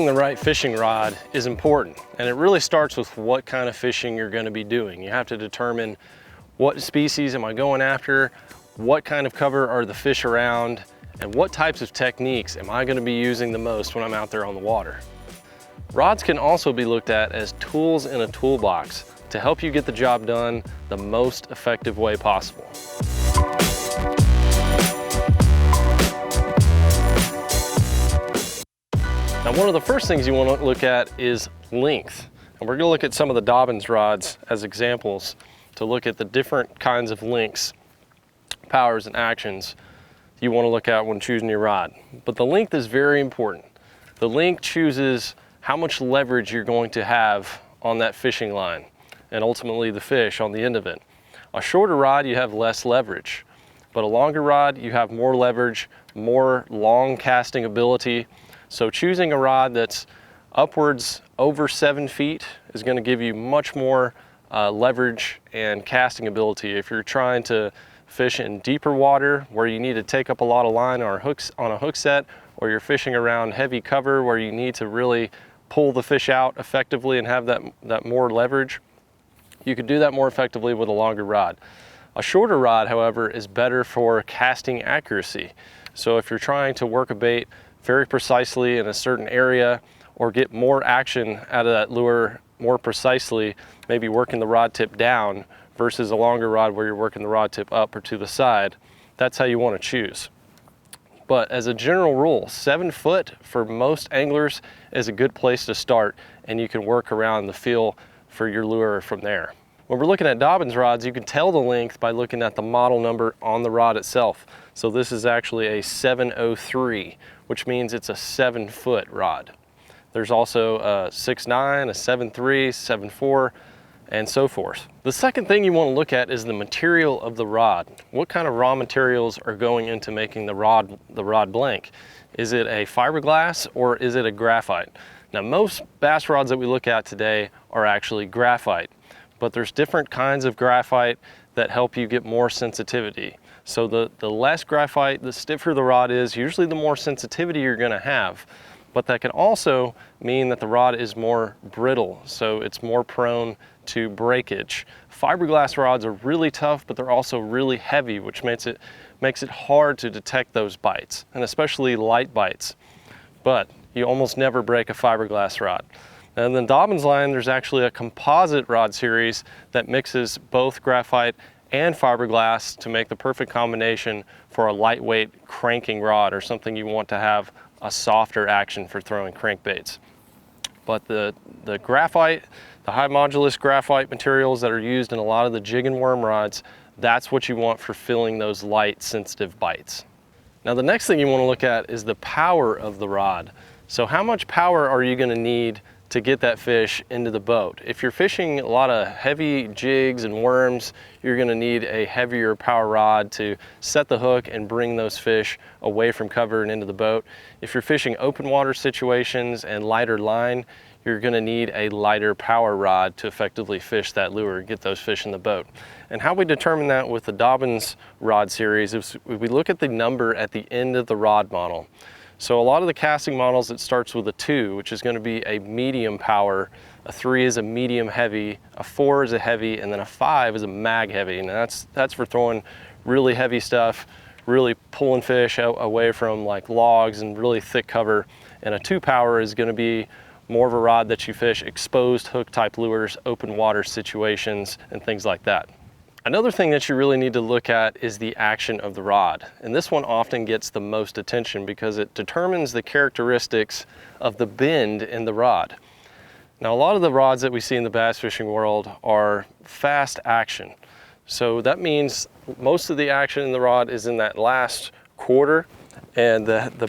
Choosing the right fishing rod is important, and it really starts with what kind of fishing you're going to be doing. You have to determine what species am I going after, what kind of cover are the fish around, and what types of techniques am I going to be using the most when I'm out there on the water. Rods can also be looked at as tools in a toolbox to help you get the job done the most effective way possible. Now, one of the first things you want to look at is length. And we're going to look at some of the Dobbins rods as examples to look at the different kinds of lengths, powers, and actions you want to look at when choosing your rod. But the length is very important. The length chooses how much leverage you're going to have on that fishing line and ultimately the fish on the end of it. A shorter rod, you have less leverage, but a longer rod, you have more leverage, more long casting ability. So choosing a rod that's upwards over 7 feet is going to give you much more leverage and casting ability. If you're trying to fish in deeper water where you need to take up a lot of line on a hook set, or you're fishing around heavy cover where you need to really pull the fish out effectively and have that more leverage, you could do that more effectively with a longer rod. A shorter rod, however, is better for casting accuracy. So if you're trying to work a bait very precisely in a certain area or get more action out of that lure more precisely, maybe working the rod tip down versus a longer rod where you're working the rod tip up or to the side, that's how you want to choose. But as a general rule, 7 foot for most anglers is a good place to start, and you can work around the feel for your lure from there. When we're looking at Dobbins rods, you can tell the length by looking at the model number on the rod itself. So this is actually a 703, which means it's a 7-foot rod. There's also a 6'9", a 7'3", 7'4", and so forth. The second thing you want to look at is the material of the rod. What kind of raw materials are going into making the rod blank? Is it a fiberglass or is it a graphite? Now, most bass rods that we look at today are actually graphite, but there's different kinds of graphite that help you get more sensitivity. So the less graphite, the stiffer the rod is, usually the more sensitivity you're going to have. But that can also mean that the rod is more brittle, so it's more prone to breakage. Fiberglass rods are really tough, but they're also really heavy, which makes it hard to detect those bites, and especially light bites. But you almost never break a fiberglass rod. And in the Dobbins line, there's actually a composite rod series that mixes both graphite and fiberglass to make the perfect combination for a lightweight cranking rod, or something you want to have a softer action for throwing crankbaits. But the graphite, the high modulus graphite materials that are used in a lot of the jig and worm rods, that's what you want for filling those light sensitive bites. Now, the next thing you want to look at is the power of the rod. So how much power are you going to need to get that fish into the boat? If you're fishing a lot of heavy jigs and worms, you're going to need a heavier power rod to set the hook and bring those fish away from cover and into the boat. If you're fishing open water situations and lighter line, you're going to need a lighter power rod to effectively fish that lure and get those fish in the boat. And how we determine that with the Dobbins rod series is we look at the number at the end of the rod model. So a lot of the casting models, it starts with a 2, which is going to be a medium power, a 3 is a medium heavy, a 4 is a heavy, and then a 5 is a mag heavy. And that's for throwing really heavy stuff, really pulling fish away from like logs and really thick cover. And a 2 power is going to be more of a rod that you fish exposed hook type lures, open water situations, and things like that. Another thing that you really need to look at is the action of the rod. And this one often gets the most attention because it determines the characteristics of the bend in the rod. Now, a lot of the rods that we see in the bass fishing world are fast action. So that means most of the action in the rod is in that last quarter, and the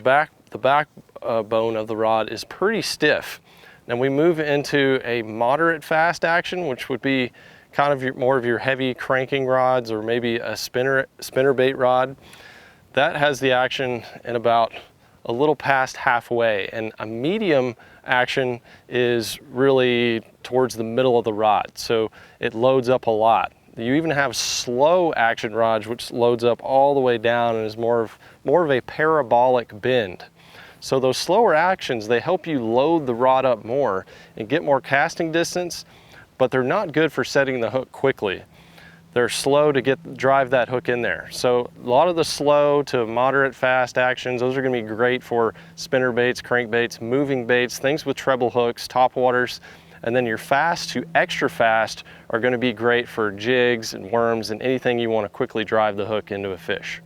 backbone of the rod is pretty stiff. Now we move into a moderate fast action, which would be kind of more of your heavy cranking rods, or maybe a spinner bait rod. That has the action in about a little past halfway, and a medium action is really towards the middle of the rod, so it loads up a lot. You even have slow action rods, which loads up all the way down and is more of a parabolic bend. So those slower actions, they help you load the rod up more and get more casting distance, but they're not good for setting the hook quickly. They're slow to drive that hook in there. So a lot of the slow to moderate fast actions, those are gonna be great for spinner baits, crankbaits, moving baits, things with treble hooks, top waters. And then your fast to extra fast are gonna be great for jigs and worms and anything you wanna quickly drive the hook into a fish.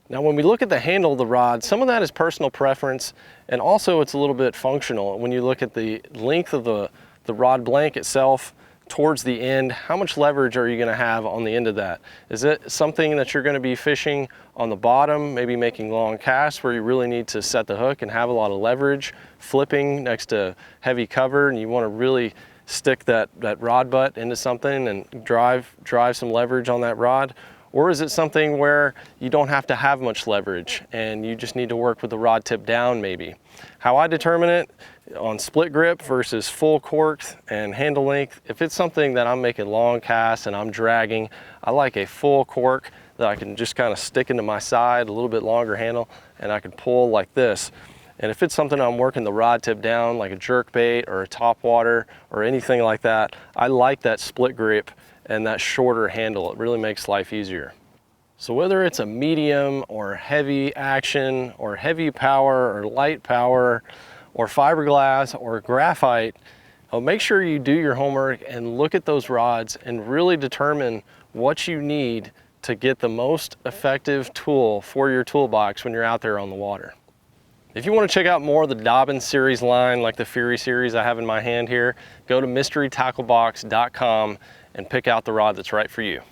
Now, when we look at the handle of the rod, some of that is personal preference, and also it's a little bit functional. When you look at the length of the rod blank itself, towards the end, how much leverage are you going to have on the end of that? Is it something that you're going to be fishing on the bottom, maybe making long casts where you really need to set the hook and have a lot of leverage, flipping next to heavy cover, and you want to really stick that rod butt into something and drive some leverage on that rod? Or is it something where you don't have to have much leverage and you just need to work with the rod tip down maybe? How I determine it on split grip versus full corked and handle length, if it's something that I'm making long casts and I'm dragging, I like a full cork that I can just kind of stick into my side, a little bit longer handle, and I can pull like this. And if it's something I'm working the rod tip down, like a jerk bait or a top water or anything like that, I like that split grip and that shorter handle. It really makes life easier. So whether it's a medium or heavy action or heavy power or light power or fiberglass or graphite, make sure you do your homework and look at those rods and really determine what you need to get the most effective tool for your toolbox when you're out there on the water. If you want to check out more of the Dobbins series line, like the Fury series I have in my hand here, go to mysterytacklebox.com and pick out the rod that's right for you.